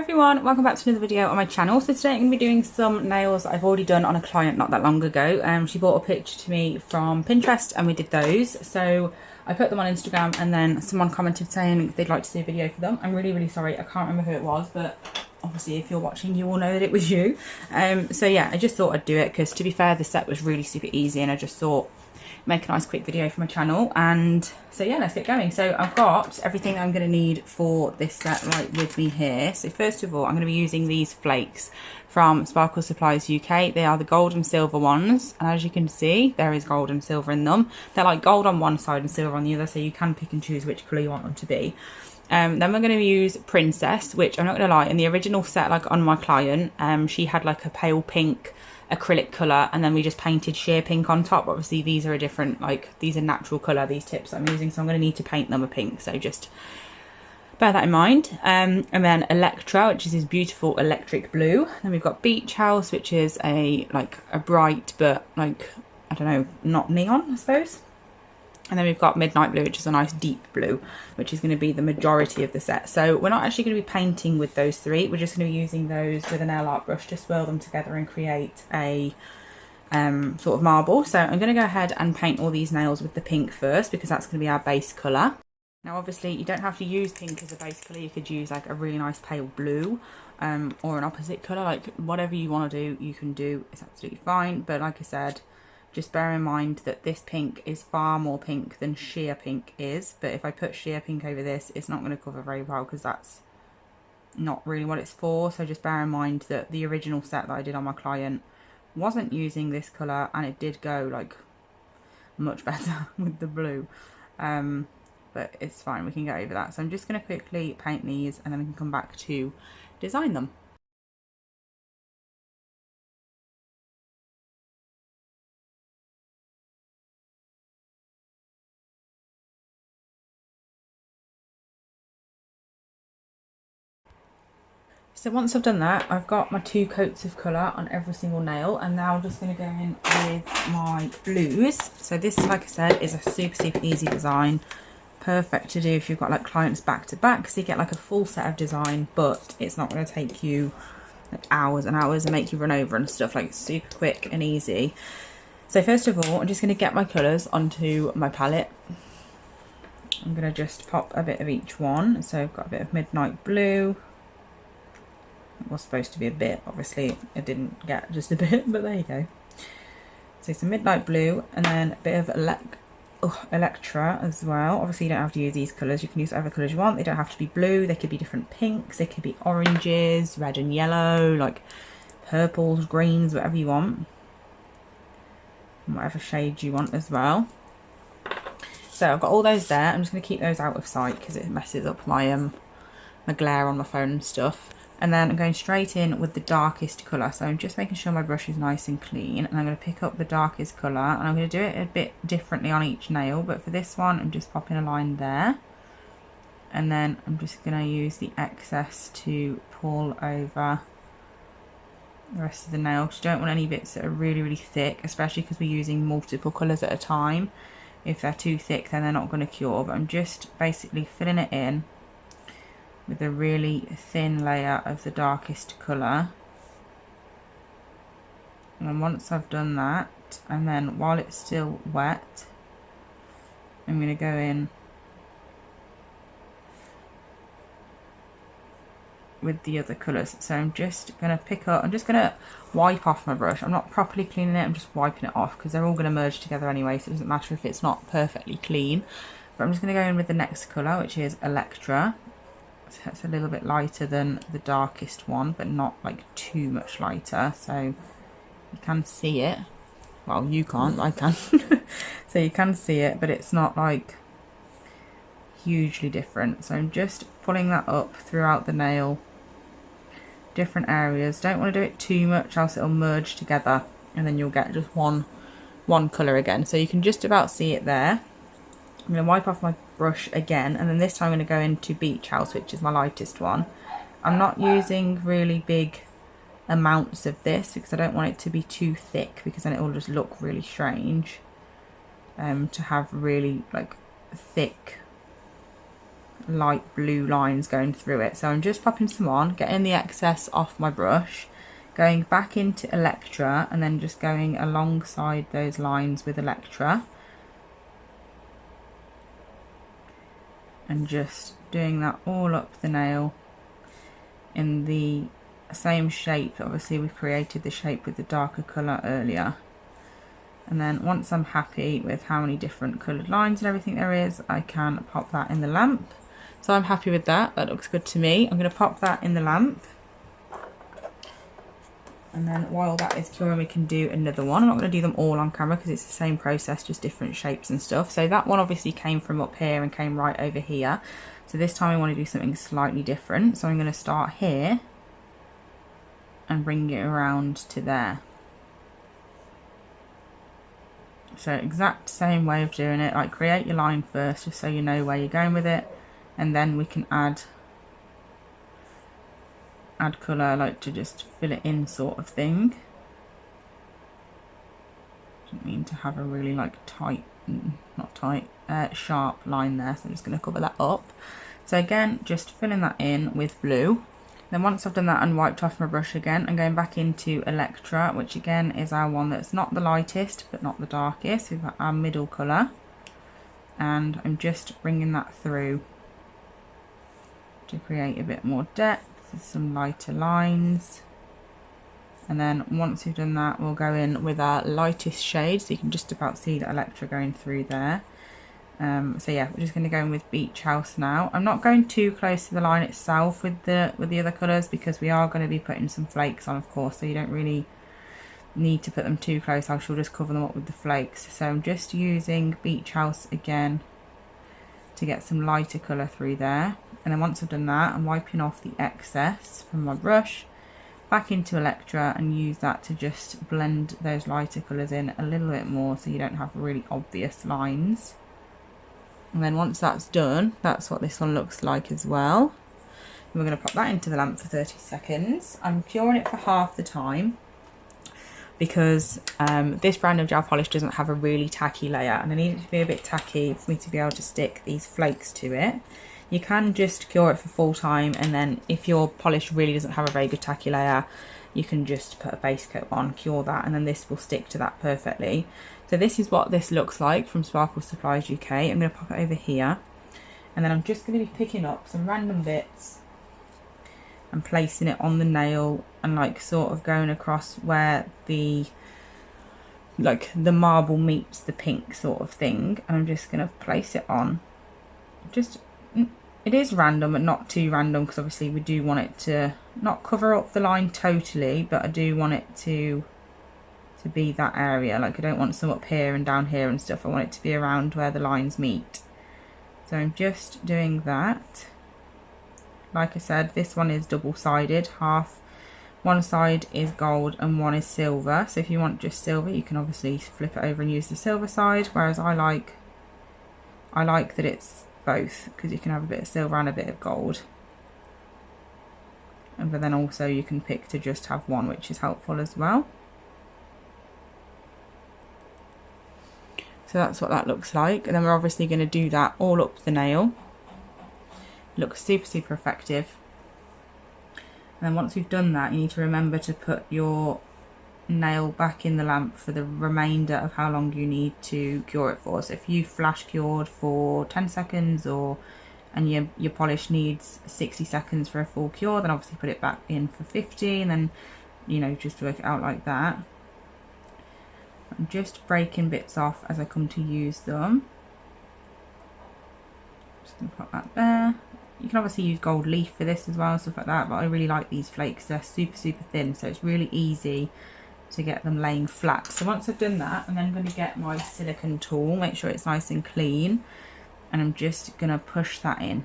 everyone, welcome back to another video on my channel. So today I'm going to be doing some nails that I've already done on a client not that long ago. She brought a picture to me from Pinterest and we did those. So I put them on Instagram and then someone commented saying they'd like to see a video for them. I'm really sorry, I can't remember who it was, but obviously if you're watching you will know that it was you. So yeah, I just thought I'd do it because, to be fair, the set was really super easy and I just thought make a nice quick video for my channel. And so yeah, let's get going. So I've got everything I'm going to need for this set right with me here. So first of all, I'm going to be using these flakes from Sparkle Supplies UK. They are the gold and silver ones, and as you can see there is gold and silver in them. They're like gold on one side and silver on the other, so you can pick and choose which colour you want them to be. Then we're going to use Princess, which I'm not going to lie, in the original set, like on my client, she had like a pale pink acrylic colour, and then we just painted sheer pink on top. Obviously these are a different, like these are natural colour, these tips I'm using, so I'm going to need to paint them a pink, so just bear that in mind. And then Electra, which is this beautiful electric blue. Then we've got Beach House, which is a bright but like, I don't know, not neon I suppose. And then we've got Midnight Blue, which is a nice deep blue, which is going to be the majority of the set. So we're not actually going to be painting with those three. We're just going to be using those with a nail art brush to swirl them together and create a sort of marble. So I'm going to go ahead and paint all these nails with the pink first, because that's going to be our base colour. Now obviously you don't have to use pink as a base colour. You could use like a really nice pale blue or an opposite colour. Like whatever you want to do, you can do. It's absolutely fine. But like I said, just bear in mind that this pink is far more pink than sheer pink is. But if I put sheer pink over this, it's not going to cover very well, because that's not really what it's for. So just bear in mind that the original set that I did on my client wasn't using this colour, and it did go like much better with the blue. But it's fine, we can get over that. So I'm just going to quickly paint these and then we can come back to design them. So once I've done that, I've got my 2 coats of colour on every single nail, and now I'm just going to go in with my blues. So this, like I said, is a super easy design. Perfect to do if you've got like clients back to back, so you get like a full set of design, but it's not going to take you like hours and hours and make you run over and stuff. Like it's super quick and easy. So first of all, I'm just going to get my colours onto my palette. I'm going to just pop a bit of each one. So I've got a bit of Midnight Blue. It was supposed to be a bit, obviously it didn't get just a bit, but there you go. So some Midnight Blue, and then a bit of Electra as well. Obviously you don't have to use these colours, you can use whatever colours you want. They don't have to be blue, they could be different pinks, they could be oranges, red and yellow, like purples, greens, whatever you want. And whatever shade you want as well. So I've got all those there. I'm just going to keep those out of sight because it messes up my my glare on my phone and stuff. And then I'm going straight in with the darkest colour. So I'm just making sure my brush is nice and clean. And I'm going to pick up the darkest colour. And I'm going to do it a bit differently on each nail. But for this one, I'm just popping a line there. And then I'm just going to use the excess to pull over the rest of the nail. Because you don't want any bits that are really thick. Especially because we're using multiple colours at a time. If they're too thick, then they're not going to cure. But I'm just basically filling it in with a really thin layer of the darkest colour. And then once I've done that, and then while it's still wet, I'm going to go in with the other colours. So I'm just going to pick up, I'm just going to wipe off my brush. I'm not properly cleaning it, I'm just wiping it off because they're all going to merge together anyway, so it doesn't matter if it's not perfectly clean. But I'm just going to go in with the next colour, which is Electra. So it's a little bit lighter than the darkest one, but not like too much lighter, so you can see it. Well, you can't, I can. So you can see it, but it's not like hugely different. So I'm just pulling that up throughout the nail, different areas. Don't want to do it too much, else it'll merge together and then you'll get just one colour again. So you can just about see it there. I'm going to wipe off my brush again, and then this time I'm going to go into Beach House, which is my lightest one. I'm not using really big amounts of this because I don't want it to be too thick, because then it will just look really strange to have really like thick light blue lines going through it. So I'm just popping some on, getting the excess off my brush, going back into Electra, and then just going alongside those lines with Electra. And just doing that all up the nail in the same shape. Obviously we created the shape with the darker colour earlier. And then once I'm happy with how many different coloured lines and everything there is, I can pop that in the lamp. So I'm happy with that, that looks good to me. I'm going to pop that in the lamp. And then while that is curing, we can do another one. I'm not going to do them all on camera because it's the same process, just different shapes and stuff. So that one obviously came from up here and came right over here. So this time I want to do something slightly different. So I'm going to start here and bring it around to there. So exact same way of doing it, like create your line first just so you know where you're going with it, and then we can add colour, like to just fill it in sort of thing. Didn't mean to have a really like tight, not tight, sharp line there, so I'm just going to cover that up. So again, just filling that in with blue. Then once I've done that and wiped off my brush again, I'm going back into Electra, which again is our one that's not the lightest but not the darkest. We've got our middle colour, and I'm just bringing that through to create a bit more depth, some lighter lines. And then once we've done that, we'll go in with our lightest shade, so you can just about see the Electra going through there. So yeah, we're just going to go in with Beach House now. I'm not going too close to the line itself with the other colours, because we are going to be putting some flakes on, of course, so you don't really need to put them too close. I shall just cover them up with the flakes. So I'm just using Beach House again to get some lighter colour through there. And then once I've done that, I'm wiping off the excess from my brush, back into Electra, and use that to just blend those lighter colours in a little bit more so you don't have really obvious lines. And then once that's done, that's what this one looks like as well. And we're going to pop that into the lamp for 30 seconds. I'm curing it for half the time because this brand of gel polish doesn't have a really tacky layer, and I need it to be a bit tacky for me to be able to stick these flakes to it. You can just cure it for full time, and then if your polish really doesn't have a very good tacky layer, you can just put a base coat on, cure that, and then this will stick to that perfectly. So this is what this looks like from Sparkle Supplies UK. I'm going to pop it over here, and then I'm just going to be picking up some random bits and placing it on the nail, and like sort of going across where the marble meets the pink sort of thing, and I'm just going to place it on. It is random, but not too random, because obviously we do want it to not cover up the line totally, but I do want it to be that area. Like I don't want some up here and down here and stuff. I want it to be around where the lines meet. So I'm just doing that. Like I said, this one is double-sided. One side is gold and one is silver. So if you want just silver, you can obviously flip it over and use the silver side, whereas I like that it's both, because you can have a bit of silver and a bit of gold. But then also you can pick to just have one, which is helpful as well. So that's what that looks like, and then we're obviously going to do that all up the nail. It looks super, super effective. And then once we've done that, you need to remember to put your nail back in the lamp for the remainder of how long you need to cure it for. So if you flash cured for 10 seconds and your polish needs 60 seconds for a full cure, then obviously put it back in for 50, and then, you know, just work it out like that. I'm just breaking bits off as I come to use them. Just going to put that there. You can obviously use gold leaf for this as well and stuff like that, but I really like these flakes. They're super, super thin, so it's really easy to get them laying flat. So once I've done that, I'm then going to get my silicone tool, make sure it's nice and clean, and I'm just going to push that in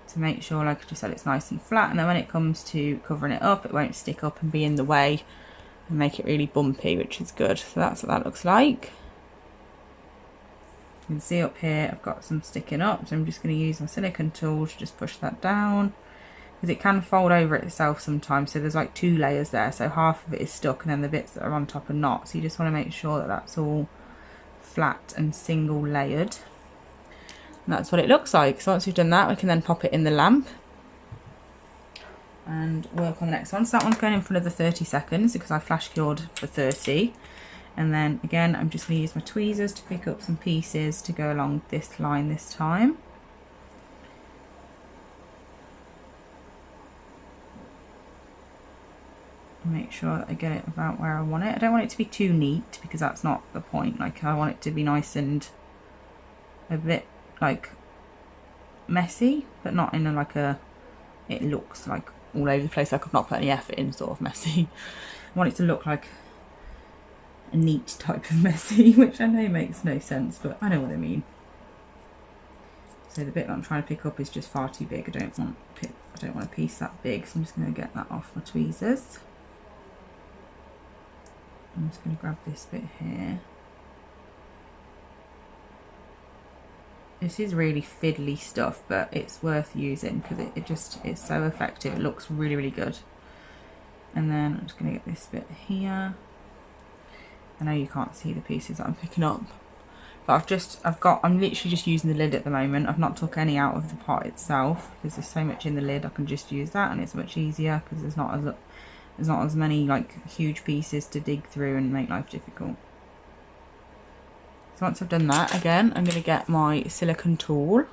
to make sure, like I just said, it's nice and flat, and then when it comes to covering it up, it won't stick up and be in the way and make it really bumpy, which is good. So that's what that looks like. You can see up here I've got some sticking up, so I'm just going to use my silicone tool to just push that down, because it can fold over itself sometimes. So there's like 2 layers there, so half of it is stuck and then the bits that are on top are not. So you just want to make sure that that's all flat and single layered. And that's what it looks like. So once we've done that, we can then pop it in the lamp and work on the next one. So that one's going in for another 30 seconds because I flash cured for 30. And then again, I'm just going to use my tweezers to pick up some pieces to go along this line this time. Make sure that I get it about where I want it. I don't want it to be too neat because that's not the point. Like, I want it to be nice and a bit like messy, but not in a like a, it looks like all over the place, like I've not put any effort in, sort of messy. I want it to look like a neat type of messy, which I know makes no sense, but I know what I mean. So the bit that I'm trying to pick up is just far too big. I don't want a piece that big, so I'm just going to get that off my tweezers. I'm just going to grab this bit here. This is really fiddly stuff, but it's worth using because it's so effective. It looks really, really good. And then I'm just going to get this bit here. I know you can't see the pieces that I'm picking up, but I'm literally just using the lid at the moment. I've not took any out of the pot itself because there's so much in the lid. I can just use that, and it's much easier because there's not as many like huge pieces to dig through and make life difficult. So once I've done that, again, I'm going to get my silicone tool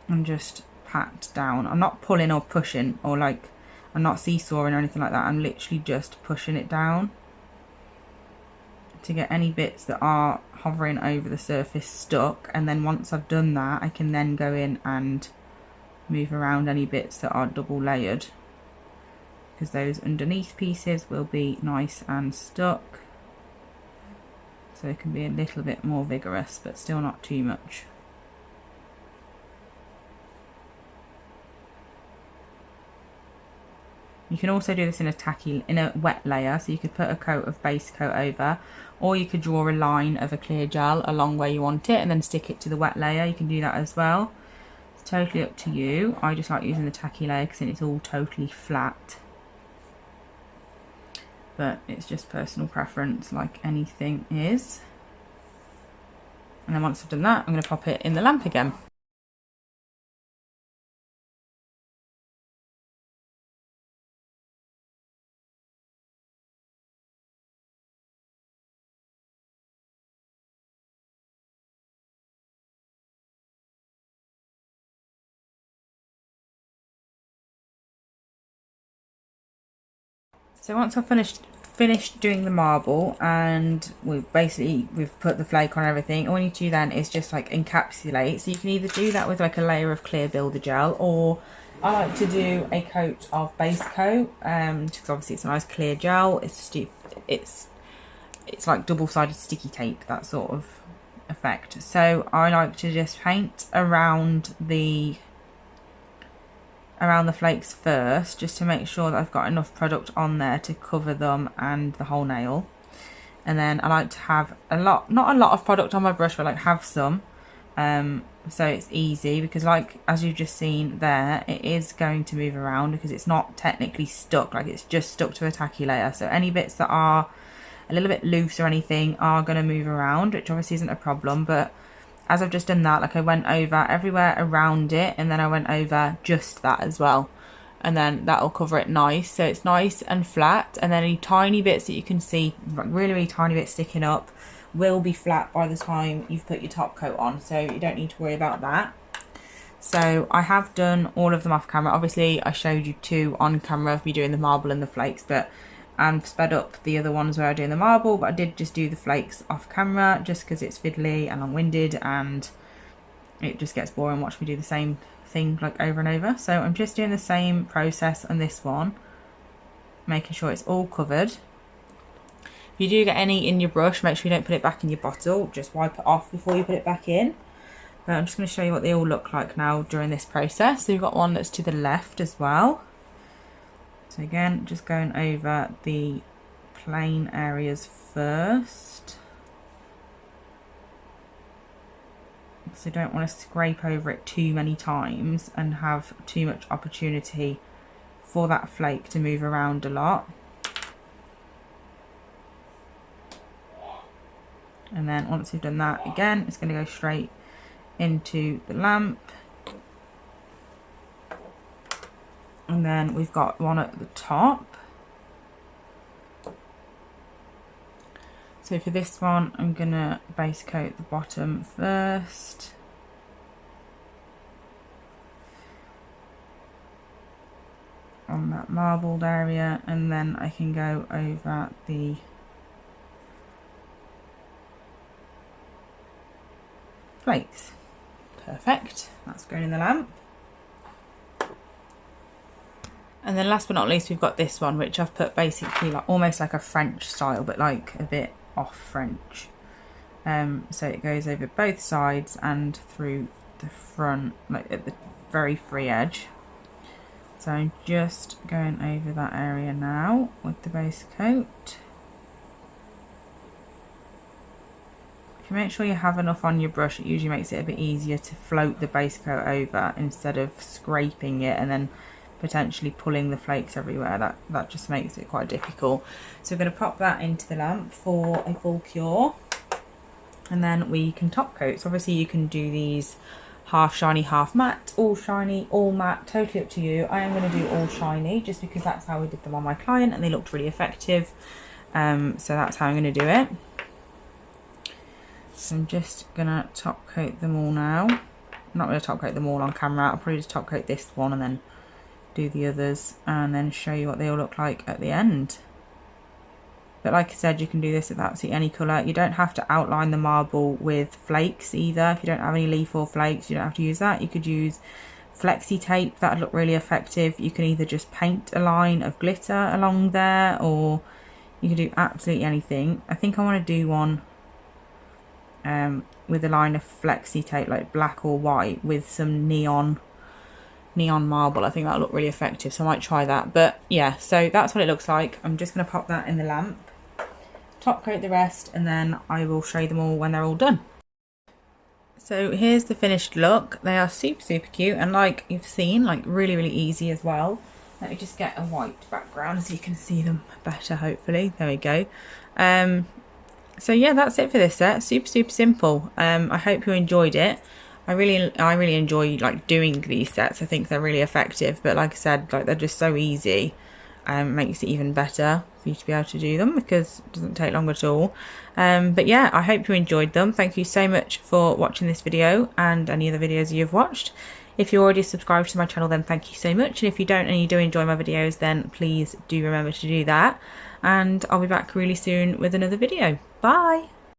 and just pat down. I'm not pulling or pushing, or like, I'm not seesawing or anything like that. I'm literally just pushing it down to get any bits that are hovering over the surface stuck. And then once I've done that, I can then go in and move around any bits that are double layered, because those underneath pieces will be nice and stuck. So it can be a little bit more vigorous, but still not too much. You can also do this in a wet layer, so you could put a coat of base coat over, or you could draw a line of a clear gel along where you want it and then stick it to the wet layer. You can do that as well. It's totally up to you. I just like using the tacky layer because then it's all totally flat. But it's just personal preference, like anything is. And then once I've done that, I'm going to pop it in the lamp again. So once I've finished doing the marble, and we've put the flake on everything, all we need to do then is just like encapsulate. So you can either do that with like a layer of clear builder gel, or I like to do a coat of base coat, because obviously it's a nice clear gel. It's like double-sided sticky tape, that sort of effect. So I like to just paint around the flakes first, just to make sure that I've got enough product on there to cover them and the whole nail. And then I like to have not a lot of product on my brush, but like have some, so it's easy, because like as you've just seen there, it is going to move around because it's not technically stuck, like it's just stuck to a tacky layer. So any bits that are a little bit loose or anything are going to move around, which obviously isn't a problem. But as I've just done that, like I went over everywhere around it, and then I went over just that as well, and then that'll cover it nice, so it's nice and flat. And then any tiny bits that you can see, like really, really tiny bits sticking up, will be flat by the time you've put your top coat on, so you don't need to worry about that. So I have done all of them off camera. Obviously I showed you two on camera of me doing the marble and the flakes, but sped up the other ones where I'm doing the marble, but I did just do the flakes off camera just because it's fiddly and long-winded and it just gets boring watching me do the same thing like over and over. So I'm just doing the same process on this one, making sure it's all covered. If you do get any in your brush, make sure you don't put it back in your bottle, just wipe it off before you put it back in. But I'm just going to show you what they all look like now during this process. So you've got one that's to the left as well. So again, just going over the plain areas first. So don't want to scrape over it too many times and have too much opportunity for that flake to move around a lot. And then once we've done that, again, it's going to go straight into the lamp. And then we've got one at the top. So for this one, I'm going to base coat the bottom first. On that marbled area, and then I can go over the flakes. Perfect, that's going in the lamp. And then last but not least, we've got this one, which I've put basically like almost like a French style, but like a bit off French. So it goes over both sides and through the front, like at the very free edge. So I'm just going over that area now with the base coat. If you make sure you have enough on your brush, it usually makes it a bit easier to float the base coat over instead of scraping it and then potentially pulling the flakes everywhere. That just makes it quite difficult. So we're going to pop that into the lamp for a full cure, and then we can top coat. So obviously you can do these half shiny, half matte, all shiny, all matte, totally up to you. I am going to do all shiny just because that's how we did them on my client and they looked really effective. So that's how I'm going to do it. So I'm just going to top coat them all now. I'm not going to top coat them all on camera. I'll probably just top coat this one and then do the others and then show you what they all look like at the end. But like I said, you can do this with absolutely any colour. You don't have to outline the marble with flakes either. If you don't have any leaf or flakes, you don't have to use that. You could use flexi tape, that would look really effective. You can either just paint a line of glitter along there, or you can do absolutely anything. I think I want to do one with a line of flexi tape, like black or white, with some neon marble. I think that'll look really effective, so I might try that. But yeah, so that's what it looks like. I'm just going to pop that in the lamp, top coat the rest, and then I will show you them all when they're all done. So here's the finished look. They are super cute, and like you've seen, like really easy as well. Let me just get a white background so you can see them better, hopefully. There we go. So yeah, that's it for this set. Super simple. I hope you enjoyed it. I really enjoy like doing these sets. I think they're really effective, but like I said, like they're just so easy. Makes it even better for you to be able to do them because it doesn't take long at all. But yeah, I hope you enjoyed them. Thank you so much for watching this video and any other videos you've watched. If you're already subscribed to my channel, then thank you so much. And if you don't and you do enjoy my videos, then please do remember to do that. And I'll be back really soon with another video. Bye!